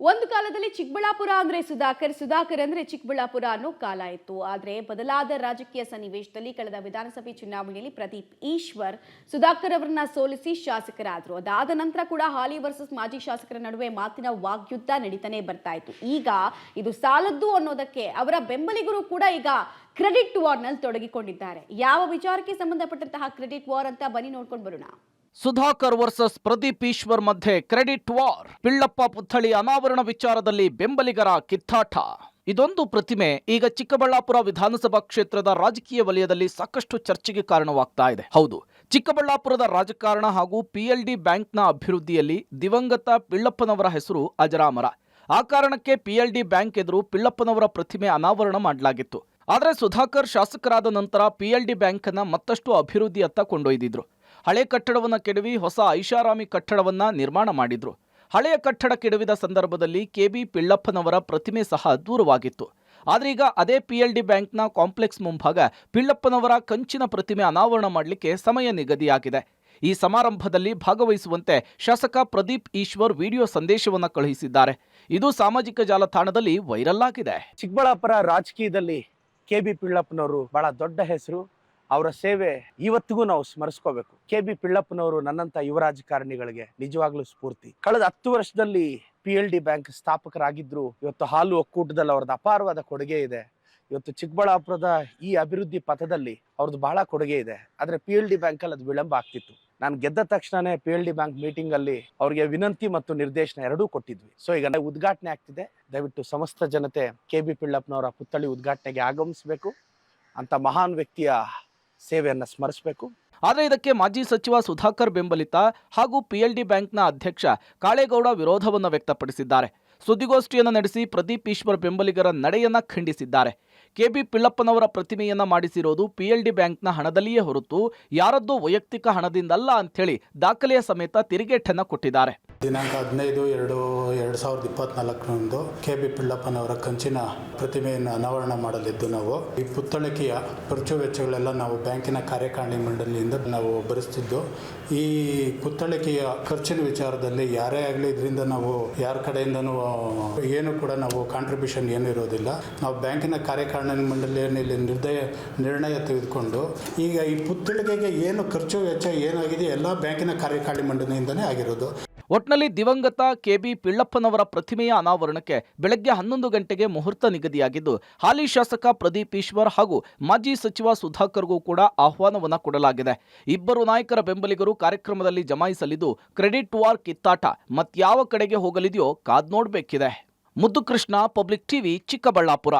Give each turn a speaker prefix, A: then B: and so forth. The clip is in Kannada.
A: ಒಂದು ಕಾಲದಲ್ಲಿ ಚಿಕ್ಕಬಳ್ಳಾಪುರ ಅಂದ್ರೆ ಸುಧಾಕರ್ ಅಂದ್ರೆ ಚಿಕ್ಕಬಳ್ಳಾಪುರ ಅನ್ನೋ ಕಾಲ ಇತ್ತು. ಆದ್ರೆ ಬದಲಾದ ರಾಜಕೀಯ ಸನ್ನಿವೇಶದಲ್ಲಿ ಕಳೆದ ವಿಧಾನಸಭೆ ಚುನಾವಣೆಯಲ್ಲಿ ಪ್ರದೀಪ್ ಈಶ್ವರ್ ಸುಧಾಕರ್ ಅವರನ್ನ ಸೋಲಿಸಿ ಶಾಸಕರಾದ್ರು. ಅದಾದ ನಂತರ ಕೂಡ ಹಾಲಿ ವರ್ಸಸ್ ಮಾಜಿ ಶಾಸಕರ ನಡುವೆ ಮಾತಿನ ವಾಗ್ಯುದ್ಧ ನಡೀತಾನೆ ಬರ್ತಾ ಇತ್ತು. ಈಗ ಇದು ಸಾಲದ್ದು ಅನ್ನೋದಕ್ಕೆ ಅವರ ಬೆಂಬಲಿಗರು ಕೂಡ ಈಗ ಕ್ರೆಡಿಟ್ ವಾರ್ ನಲ್ಲಿ ತೊಡಗಿಕೊಂಡಿದ್ದಾರೆ. ಯಾವ ವಿಚಾರಕ್ಕೆ ಸಂಬಂಧಪಟ್ಟಂತಹ ಕ್ರೆಡಿಟ್ ವಾರ್ ಅಂತ ಬನ್ನಿ ನೋಡ್ಕೊಂಡು ಬರೋಣ.
B: ಸುಧಾಕರ್ ವರ್ಸಸ್ ಪ್ರದೀಪ್ ಈಶ್ವರ್ ಮಧ್ಯೆ ಕ್ರೆಡಿಟ್ ವಾರ್. ಪಿಳ್ಳಪ್ಪ ಪುತ್ಥಳಿ ಅನಾವರಣ ವಿಚಾರದಲ್ಲಿ ಬೆಂಬಲಿಗರ ಕಿತ್ತಾಟ. ಇದೊಂದು ಪ್ರತಿಮೆ ಈಗ ಚಿಕ್ಕಬಳ್ಳಾಪುರ ವಿಧಾನಸಭಾ ಕ್ಷೇತ್ರದ ರಾಜಕೀಯ ವಲಯದಲ್ಲಿ ಸಾಕಷ್ಟು ಚರ್ಚೆಗೆ ಕಾರಣವಾಗ್ತಾ ಇದೆ. ಹೌದು, ಚಿಕ್ಕಬಳ್ಳಾಪುರದ ರಾಜಕಾರಣ ಹಾಗೂ PLD ಬ್ಯಾಂಕ್ನ ಅಭಿವೃದ್ಧಿಯಲ್ಲಿ ದಿವಂಗತ ಪಿಳ್ಳಪ್ಪನವರ ಹೆಸರು ಅಜರಾಮರ. ಆ ಕಾರಣಕ್ಕೆ PLD ಬ್ಯಾಂಕ್ ಎದುರು ಪಿಳ್ಳಪ್ಪನವರ ಪ್ರತಿಮೆ ಅನಾವರಣ ಮಾಡಲಾಗಿತ್ತು. ಆದರೆ ಸುಧಾಕರ್ ಶಾಸಕರಾದ ನಂತರ PLD ಬ್ಯಾಂಕ್ ಅನ್ನ ಮತ್ತಷ್ಟು ಅಭಿವೃದ್ಧಿಯತ್ತ ಕೊಂಡೊಯ್ದಿದ್ರು. ಹಳೆ ಕಟ್ಟಡವನ್ನು ಕೆಡವಿ ಹೊಸ ಐಷಾರಾಮಿ ಕಟ್ಟಡವನ್ನ ನಿರ್ಮಾಣ ಮಾಡಿದ್ರು. ಹಳೆಯ ಕಟ್ಟಡ ಕೆಡವಿದ ಸಂದರ್ಭದಲ್ಲಿ KB ಪಿಳ್ಳಪ್ಪನವರ ಪ್ರತಿಮೆ ಸಹ ದೂರವಾಗಿತ್ತು. ಆದ್ರೆ ಈಗ ಅದೇ PLD ಬ್ಯಾಂಕ್ನ ಕಾಂಪ್ಲೆಕ್ಸ್ ಮುಂಭಾಗ ಪಿಳ್ಳಪ್ಪನವರ ಕಂಚಿನ ಪ್ರತಿಮೆ ಅನಾವರಣ ಮಾಡಲಿಕ್ಕೆ ಸಮಯ ನಿಗದಿಯಾಗಿದೆ. ಈ ಸಮಾರಂಭದಲ್ಲಿ ಭಾಗವಹಿಸುವಂತೆ ಶಾಸಕ ಪ್ರದೀಪ್ ಈಶ್ವರ್ ವಿಡಿಯೋ ಸಂದೇಶವನ್ನು ಕಳುಹಿಸಿದ್ದಾರೆ. ಇದು ಸಾಮಾಜಿಕ ಜಾಲತಾಣದಲ್ಲಿ ವೈರಲ್ ಆಗಿದೆ.
C: ಚಿಕ್ಕಬಳ್ಳಾಪುರ ರಾಜಕೀಯದಲ್ಲಿ KB ಪಿಳ್ಳಪ್ಪನವರು ಬಹಳ ದೊಡ್ಡ ಹೆಸರು. ಅವರ ಸೇವೆ ಇವತ್ತಿಗೂ ನಾವು ಸ್ಮರಿಸ್ಕೋಬೇಕು. KB ಪಿಳ್ಳಪ್ಪನವರು ನನ್ನಂತ ಯುವ ರಾಜಕಾರಣಿಗಳಿಗೆ ನಿಜವಾಗ್ಲೂ ಸ್ಫೂರ್ತಿ. ಕಳೆದ 10 ವರ್ಷದಲ್ಲಿ PLD ಬ್ಯಾಂಕ್ ಸ್ಥಾಪಕರಾಗಿದ್ರು. ಇವತ್ತು ಹಾಲು ಒಕ್ಕೂಟದಲ್ಲಿ ಅವ್ರದ್ದು ಅಪಾರವಾದ ಕೊಡುಗೆ ಇದೆ. ಇವತ್ತು ಚಿಕ್ಕಬಳ್ಳಾಪುರದ ಈ ಅಭಿವೃದ್ಧಿ ಪಥದಲ್ಲಿ ಅವ್ರದ್ದು ಬಹಳ ಕೊಡುಗೆ ಇದೆ. ಆದ್ರೆ PLD ಬ್ಯಾಂಕ್ ಅಲ್ಲಿ ಅದು ವಿಳಂಬ ಆಗ್ತಿತ್ತು. ನಾನು ಗೆದ್ದ ತಕ್ಷಣನೇ PLD ಬ್ಯಾಂಕ್ ಮೀಟಿಂಗ್ ಅಲ್ಲಿ ಅವರಿಗೆ ವಿನಂತಿ ಮತ್ತು ನಿರ್ದೇಶನ ಎರಡೂ ಕೊಟ್ಟಿದ್ವಿ. ಸೊ ಈಗ ಉದ್ಘಾಟನೆ ಆಗ್ತಿದೆ. ದಯವಿಟ್ಟು ಸಮಸ್ತ ಜನತೆ KB ಪಿಳ್ಳಪ್ಪನವರ ಪುತ್ಥಳಿ ಉದ್ಘಾಟನೆಗೆ ಆಗಮಿಸಬೇಕು. ಅಂತ ಮಹಾನ್ ವ್ಯಕ್ತಿಯ ಸೇವೆಯನ್ನು ಸ್ಮರಿಸಬೇಕು.
B: ಆದರೆ ಇದಕ್ಕೆ ಮಾಜಿ ಸಚಿವ ಸುಧಾಕರ್ ಬೆಂಬಲಿತ ಹಾಗೂ PLD ಬ್ಯಾಂಕ್ನ ಅಧ್ಯಕ್ಷ ಕಾಳೇಗೌಡ ವಿರೋಧವನ್ನು ವ್ಯಕ್ತಪಡಿಸಿದ್ದಾರೆ. ಸುದ್ದಿಗೋಷ್ಠಿಯನ್ನು ನಡೆಸಿ ಪ್ರದೀಪ್ ಈಶ್ವರ್ ಬೆಂಬಲಿಗರ ನಡೆಯನ್ನ ಖಂಡಿಸಿದ್ದಾರೆ. KB ಪಿಳ್ಳಪ್ಪನವರ ಪ್ರತಿಮೆಯನ್ನ ಮಾಡಿಸಿರೋದು PLD ಬ್ಯಾಂಕ್ನ ಹಣದಲ್ಲಿಯೇ ಹೊರತು ಯಾರದ್ದೋ ವೈಯಕ್ತಿಕ ಹಣದಿಂದಲ್ಲ ಅಂಥೇಳಿ ದಾಖಲೆಯ ಸಮೇತ ತಿರುಗೇಟನ್ನ ಕೊಟ್ಟಿದ್ದಾರೆ.
D: ದಿನಾಂಕ 15/2/2024 KB ಪಿಳ್ಳಪ್ಪನವರ ಕಂಚಿನ ಪ್ರತಿಮೆಯನ್ನು ಅನಾವರಣ ಮಾಡಲಿದ್ದು ನಾವು ಈ ಪುತ್ಥಳಿಕೆಯ ಖರ್ಚು ವೆಚ್ಚಗಳೆಲ್ಲ ನಾವು ಬ್ಯಾಂಕಿನ ಕಾರ್ಯಕಾರಿಣಿ ಮಂಡಳಿಯಿಂದ ನಾವು ಭರಿಸ್ತಿದ್ದು. ಈ ಪುತ್ಥಳಿಕೆಯ ಖರ್ಚಿನ ವಿಚಾರದಲ್ಲಿ ಯಾರೇ ಆಗಲಿ ಇದರಿಂದ ನಾವು ಯಾರ ಕಡೆಯಿಂದನೂ ಏನು ಕೂಡ ನಾವು ಕಾಂಟ್ರಿಬ್ಯೂಷನ್ ಏನೂ ಇರೋದಿಲ್ಲ. ನಾವು ಬ್ಯಾಂಕಿನ ಕಾರ್ಯಕಾರಿಣಿ ಮಂಡಳಿಯಲ್ಲಿ ನಿರ್ಣಯ ತೆಗೆದುಕೊಂಡು ಈಗ ಈ ಪುತ್ಥಳಿಕೆಗೆ ಏನು ಖರ್ಚು ವೆಚ್ಚ ಏನಾಗಿದೆ ಎಲ್ಲ ಬ್ಯಾಂಕಿನ ಕಾರ್ಯಕಾರಿಣಿ ಮಂಡಳಿಯಿಂದನೇ ಆಗಿರೋದು.
B: ಒಟ್ನಲ್ಲಿ ದಿವಂಗತ KB ಪಿಳ್ಳಪ್ಪನವರ ಪ್ರತಿಮೆಯ ಅನಾವರಣಕ್ಕೆ ಬೆಳಗ್ಗೆ 11 ಗಂಟೆಗೆ ಮುಹೂರ್ತ ನಿಗದಿಯಾಗಿದ್ದು, ಹಾಲಿ ಶಾಸಕ ಪ್ರದೀಪ್ ಈಶ್ವರ್ ಹಾಗೂ ಮಾಜಿ ಸಚಿವ ಸುಧಾಕರ್ಗೂ ಕೂಡ ಆಹ್ವಾನವನ್ನ ಕೊಡಲಾಗಿದೆ. ಇಬ್ಬರು ನಾಯಕರ ಬೆಂಬಲಿಗರು ಕಾರ್ಯಕ್ರಮದಲ್ಲಿ ಜಮಾಯಿಸಲಿದ್ದು, ಕ್ರೆಡಿಟ್ ವಾರ್ ಕಿತ್ತಾಟ ಮತ್ಯಾವ ಕಡೆಗೆ ಹೋಗಲಿದೆಯೋ ಕಾದ್ ನೋಡಬೇಕಿದೆ. ಮುದ್ದು ಕೃಷ್ಣ, ಪಬ್ಲಿಕ್ TV, ಚಿಕ್ಕಬಳ್ಳಾಪುರ.